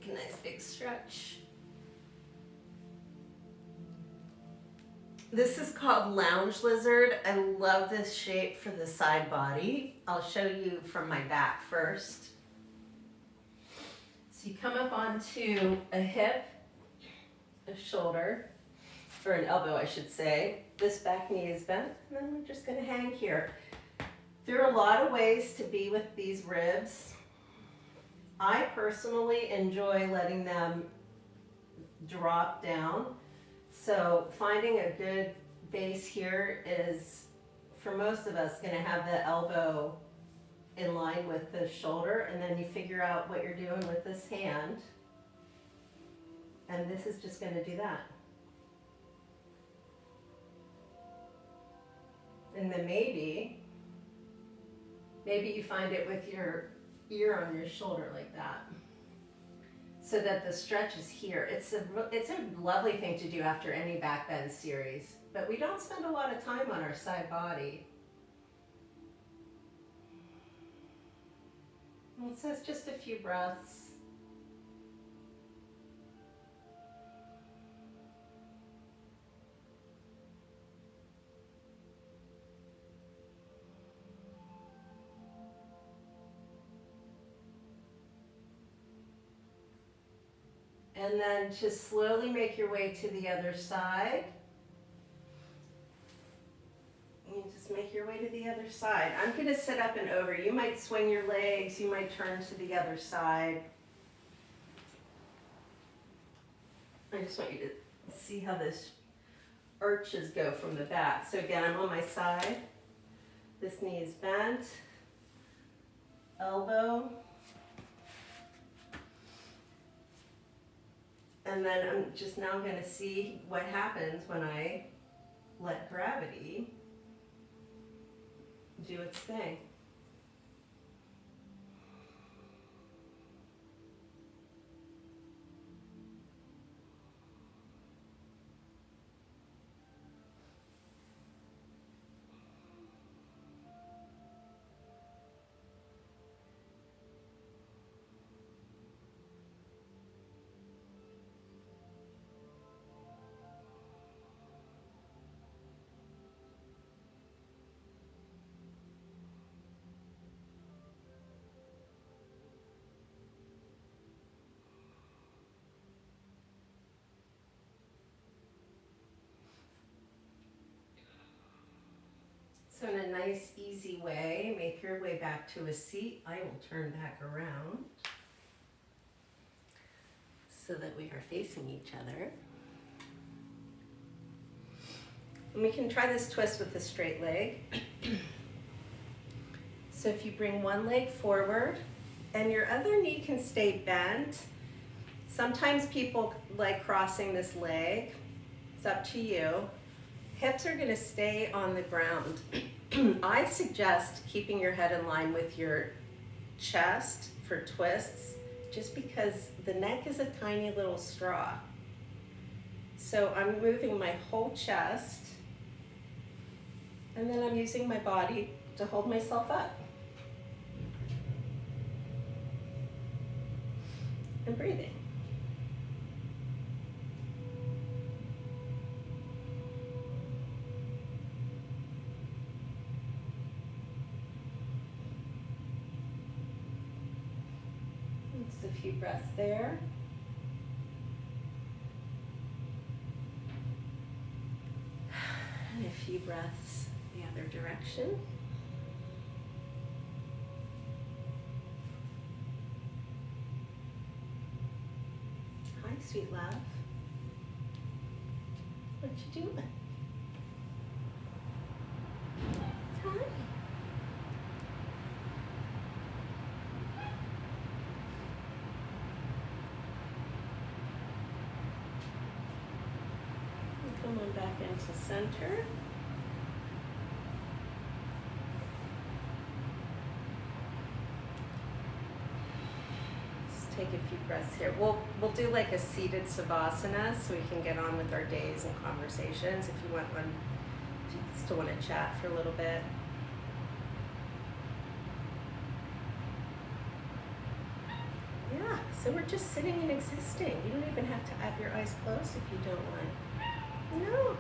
Speaker 1: A nice big stretch. This is called lounge lizard. I love this shape for the side body. I'll show you from my back first. So you come up onto a hip, a shoulder, or an elbow I should say. This back knee is bent, and then we're just going to hang here. There are a lot of ways to be with these ribs. I personally enjoy letting them drop down. So finding a good base here is, for most of us, going to have the elbow in line with the shoulder, and then you figure out what you're doing with this hand. And this is just going to do that. And then maybe you find it with your ear on your shoulder like that, so that the stretch is here. It's a lovely thing to do after any back bend series, but we don't spend a lot of time on our side body. And it says just a few breaths. And then just slowly make your way to the other side. You just make your way to the other side. I'm going to sit up and over. You might swing your legs. You might turn to the other side. I just want you to see how this arches go from the back. So again, I'm on my side. This knee is bent. Elbow. And then I'm just now going to see what happens when I let gravity do its thing. nice, easy way. Make your way back to a seat. I will turn back around so that we are facing each other. And we can try this twist with a straight leg. So if you bring one leg forward and your other knee can stay bent. Sometimes people like crossing this leg. It's up to you. Hips are going to stay on the ground. I suggest keeping your head in line with your chest for twists, just because the neck is a tiny little straw. So I'm moving my whole chest, and then I'm using my body to hold myself up. And breathing. Just a few breaths there. And a few breaths the other direction. Hi, sweet love. What you doing? Hi. Come on back into center. Let's take a few breaths here. We'll do like a seated savasana so we can get on with our days and conversations if you want one, if you still want to chat for a little bit. Yeah, so we're just sitting and existing. You don't even have to have your eyes closed if you don't want. No.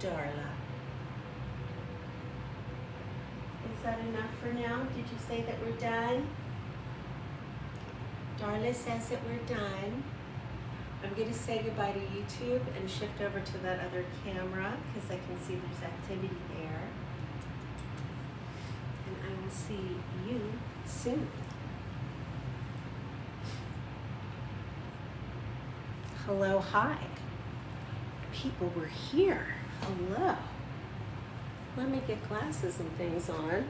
Speaker 1: Darla. Is that enough for now? Did you say that we're done? Darla says that we're done. I'm going to say goodbye to YouTube and shift over to that other camera because I can see there's activity there. And I will see you soon. Hello, hi. People were here. Hello. Let me get glasses and things on.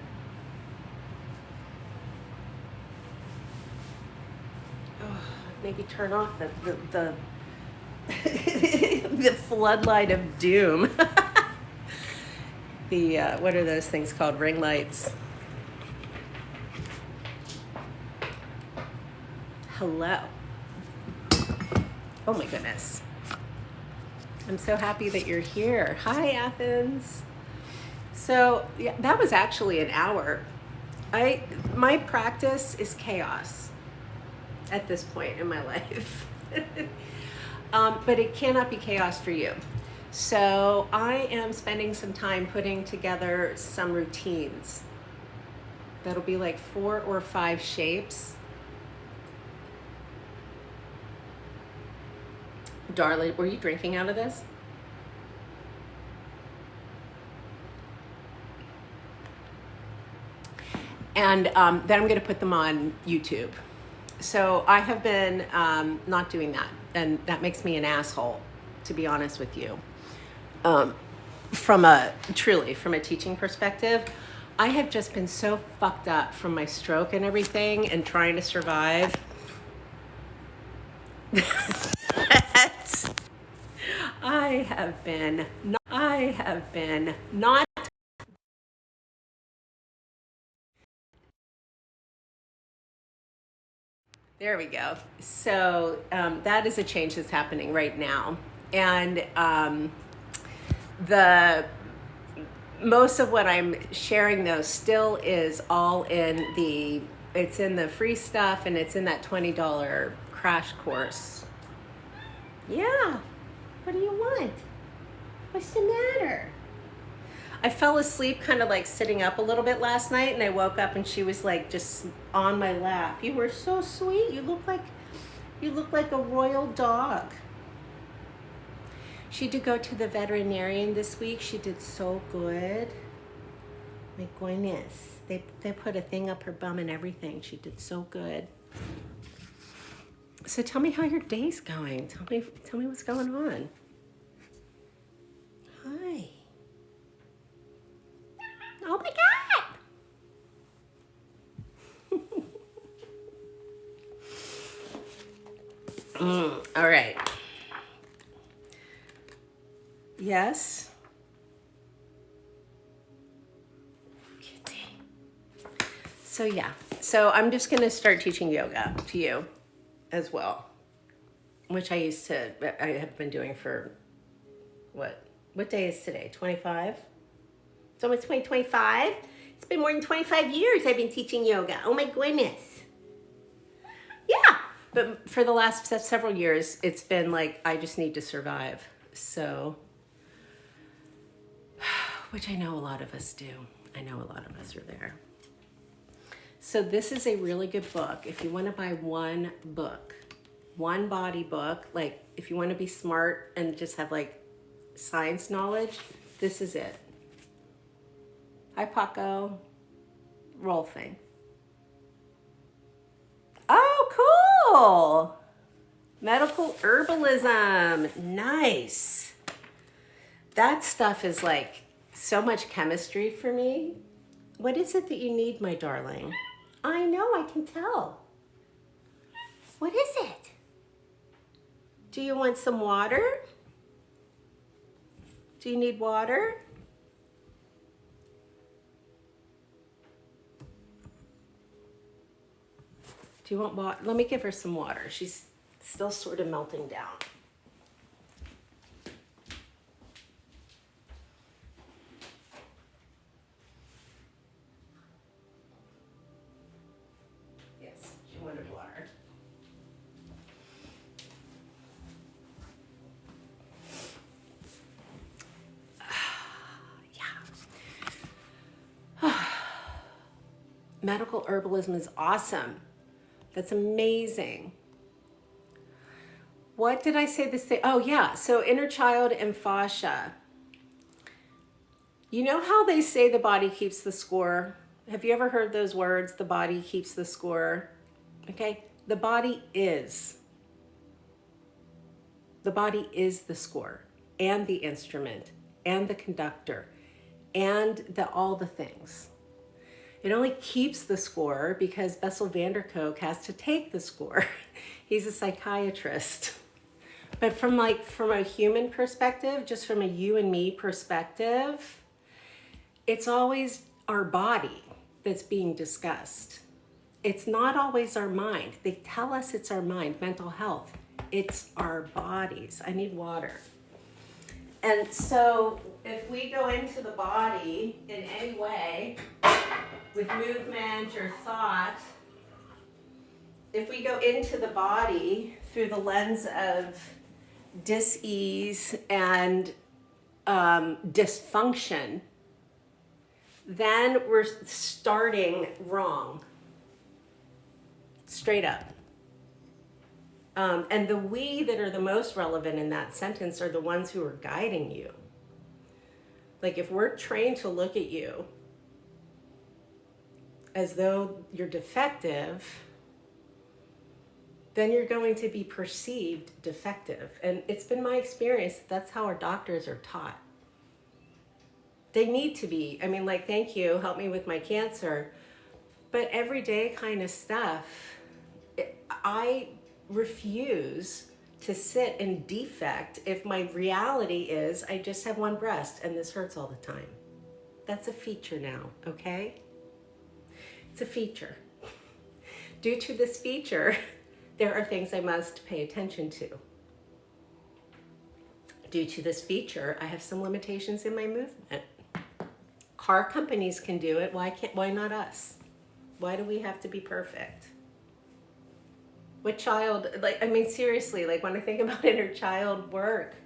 Speaker 1: Oh, maybe turn off the the floodlight of doom. The what are those things called? Ring lights. Hello. Oh my goodness. I'm so happy that you're here. Hi, Athens. So yeah, that was actually an hour. My practice is chaos at this point in my life. But it cannot be chaos for you. So I am spending some time putting together some routines. That'll be like 4 or 5 shapes. Darling, were you drinking out of this? And then I'm going to put them on YouTube. So I have been not doing that. And that makes me an asshole, to be honest with you. From a teaching perspective, I have just been so fucked up from my stroke and everything and trying to survive. I have been not. There we go. So that is a change that's happening right now. And the most of what I'm sharing though still is all it's in the free stuff and it's in that $20 crash course. Yeah. What do you want? What's the matter? I fell asleep kind of like sitting up a little bit last night and I woke up and she was like just on my lap. You were so sweet. You look like a royal dog. She did go to the veterinarian this week. She did so good. My goodness. They put a thing up her bum and everything. She did so good. So tell me how your day's going. Tell me what's going on. Hi. Oh my God. All right. Yes. So yeah. So I'm just going to start teaching yoga to you as well, which I have been doing for what day is today? 25? It's almost 2025. It's been more than 25 years I've been teaching yoga. Oh my goodness. Yeah. But for the last several years, it's been like, I just need to survive. So, which I know a lot of us do. I know a lot of us are there. So this is a really good book. If you want to buy one book, one body book, like if you want to be smart and just have like science knowledge, this is it. Hi, Paco. Roll thing. Oh, cool. Medical herbalism. Nice. That stuff is like so much chemistry for me. What is it that you need, my darling? I know, I can tell. What is it? Do you want some water? Do you need water? Do you want water? Let me give her some water. She's still sort of melting down. Yes, she wanted water. Medical herbalism is awesome. That's amazing. What did I say this day? Oh yeah, so inner child and fascia. You know how they say the body keeps the score? Have you ever heard those words? The body keeps the score. Okay, the body is. The body is the score and the instrument and the conductor and all the things. It only keeps the score because Bessel van der Kolk has to take the score. He's a psychiatrist. But from a human perspective, just from a you and me perspective, it's always our body that's being discussed. It's not always our mind. They tell us it's our mind, mental health. It's our bodies. I need water. And so if we go into the body in any way, with movement or thought, if we go into the body through the lens of dis-ease and dysfunction, then we're starting wrong. Straight up. And the we that are the most relevant in that sentence are the ones who are guiding you. Like if we're trained to look at you as though you're defective, then you're going to be perceived defective. And it's been my experience, that's how our doctors are taught. They need to be. I mean, like, thank you, help me with my cancer. But everyday kind of stuff, I refuse to sit in defect if my reality is I just have one breast and this hurts all the time. That's a feature now, okay? It's a feature. Due to this feature, there are things I must pay attention to. Due to this feature, I have some limitations in my movement. Car companies can do it. Why not us? Why do we have to be perfect? What child, seriously, when I think about inner child work,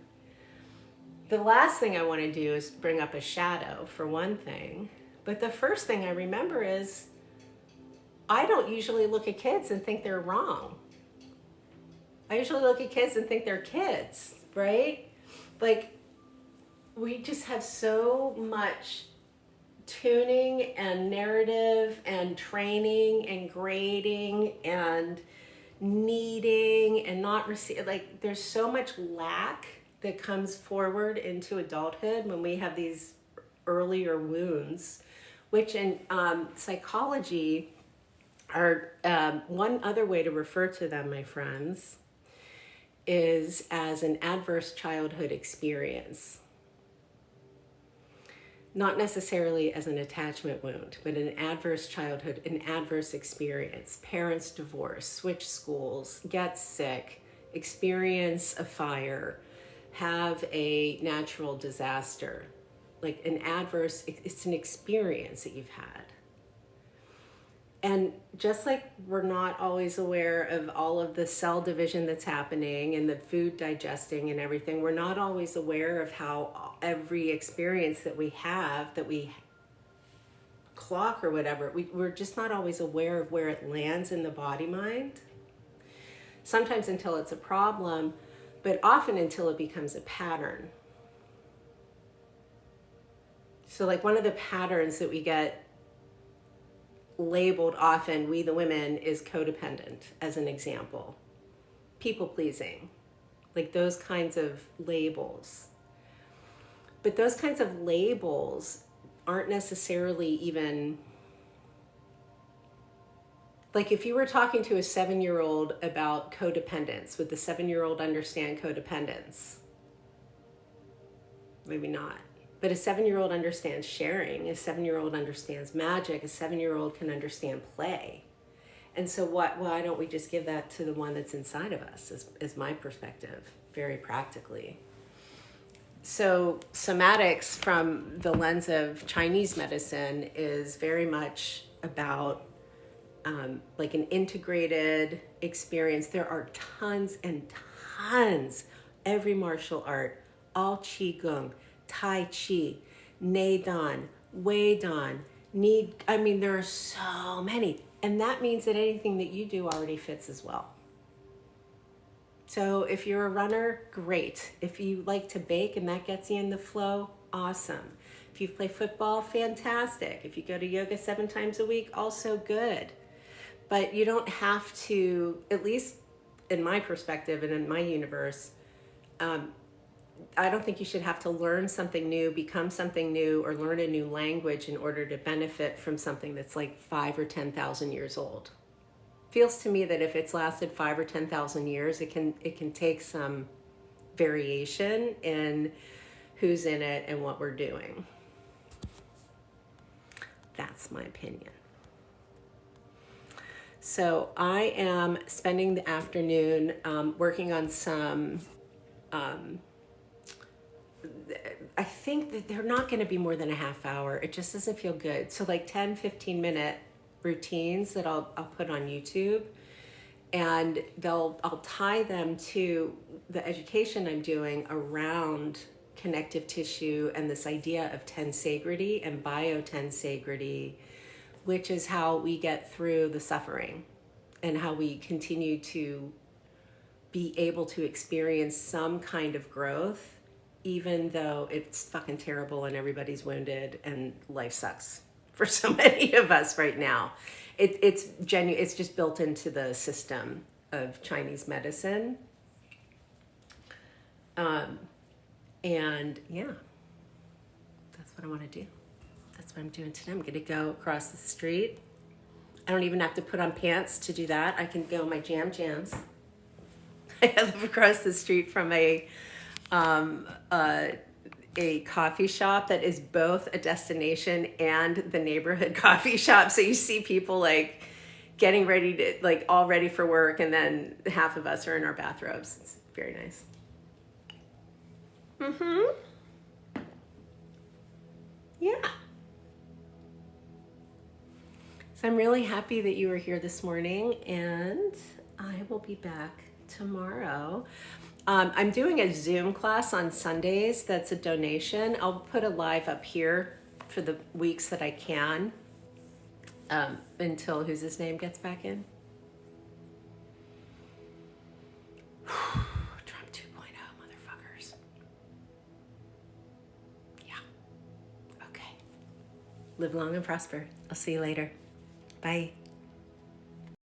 Speaker 1: the last thing I want to do is bring up a shadow, for one thing. But the first thing I remember is I don't usually look at kids and think they're wrong. I usually look at kids and think they're kids, right? like, we just have so much tuning and narrative and training and grading and needing and not receive, like, there's so much lack that comes forward into adulthood when we have these earlier wounds, which in psychology are, one other way to refer to them, my friends, is as an adverse childhood experience. Not necessarily as an attachment wound, but an adverse childhood, an adverse experience. Parents divorce, switch schools, get sick, experience a fire, have a natural disaster. Like an adverse, it's an experience that you've had. And just like we're not always aware of all of the cell division that's happening and the food digesting and everything, we're not always aware of how every experience that we have, that we clock or whatever, we're just not always aware of where it lands in the body mind. Sometimes until it's a problem, but often until it becomes a pattern. So like one of the patterns that we get labeled often, we the women, is codependent, as an example. People pleasing, like those kinds of labels. But those kinds of labels aren't necessarily even, like if you were talking to a 7-year-old about codependence, would the 7-year-old understand codependence? Maybe not. But a 7-year-old understands sharing, a 7-year-old understands magic, a 7-year-old can understand play. And so why don't we just give that to the one that's inside of us, is my perspective, very practically. So somatics from the lens of Chinese medicine is very much about like an integrated experience. There are tons and tons, every martial art, all Qigong, Tai Chi, Neidan, Weidan, there are so many. And that means that anything that you do already fits as well. So if you're a runner, great. If you like to bake and that gets you in the flow, awesome. If you play football, fantastic. If you go to yoga 7 times a week, also good. But you don't have to, at least in my perspective and in my universe, I don't think you should have to learn something new, become something new, or learn a new language in order to benefit from something that's like 5 or 10,000 years old. Feels to me that if it's lasted 5 or 10,000 years, it can take some variation in who's in it and what we're doing. That's my opinion. So I am spending the afternoon working on some. I think that they're not going to be more than a half hour. It just doesn't feel good. So like 10, 15-minute routines that I'll put on YouTube, and I'll tie them to the education I'm doing around connective tissue and this idea of tensegrity and biotesnegrity, which is how we get through the suffering and how we continue to be able to experience some kind of growth, even though it's fucking terrible and everybody's wounded and life sucks for so many of us right now. It's genuine. It's just built into the system of Chinese medicine. And yeah, that's what I want to do. That's what I'm doing today. I'm going to go across the street. I don't even have to put on pants to do that. I can go in my jams. I live across the street from a coffee shop that is both a destination and the neighborhood coffee shop. So you see people like getting ready to, like, all ready for work, and then half of us are in our bathrobes. It's very nice. Yeah. So I'm really happy that you were here this morning, and I will be back tomorrow. I'm doing a Zoom class on Sundays. That's a donation. I'll put a live up here for the weeks that I can, until who's his name gets back in. Trump 2.0, motherfuckers. Live long and prosper. I'll see you later. Bye.